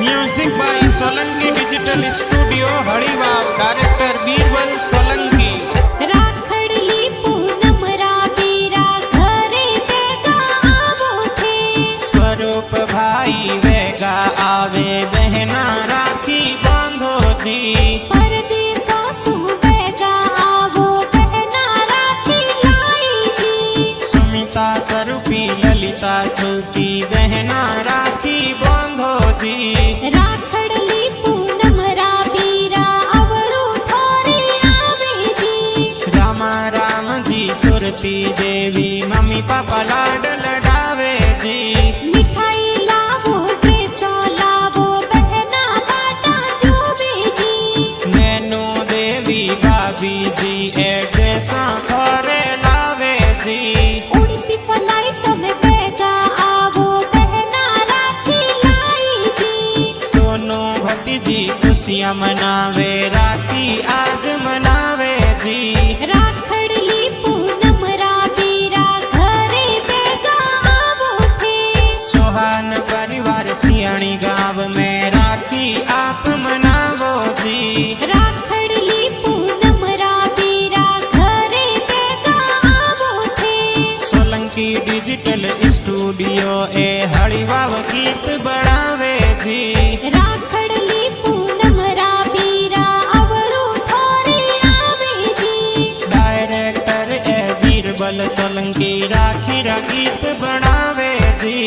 Music by Solanki digital studio Harivav. Director Birbal Solanki. राखड़ली पूनम राबीरा घरे वेगा आवो थे। स्वरूप भाई वेगा आवे बहना राखी बांधो जी। परदेसों सु वेगा आवो बहना राखी लाई जी। सुमिता स्वरूपी ललिता छूती बहना राखी बांधो जी। राखड़ली पूनम राबीरा अवळू थोरी आवे जी। रामा राम जी सुरती देवी मम्मी पापा लाड लडावे जी। मिठाई लावो ड्रेसो लावो बहना बाटा जोवे जी। मैनू देवी भाभी जी एड्रेस घरे लावे जी। उड़ती फ्लाइट में वेगा आवो बहना राखी लाई जी। सोनू भतीजी खुशियाँ मनावे राखी आज मनावे जी। राखड़ली पूनम राबीरा घरे वेगा आवो थे। चौहान परिवार सियाणी गांव में राखी आप मनावो जी। राखड़ली पूनम राबीरा घरे वेगा आवो थे। सोलंकी डिजिटल स्टूडियो ए हरिवाव गीत बढ़ावे जी। राखड़ली पूनम राबीरा अवळू थोरी आवे जी। डायरेक्टर ए बीरबल सोलंकी राखी रा गीत बढ़ावे जी।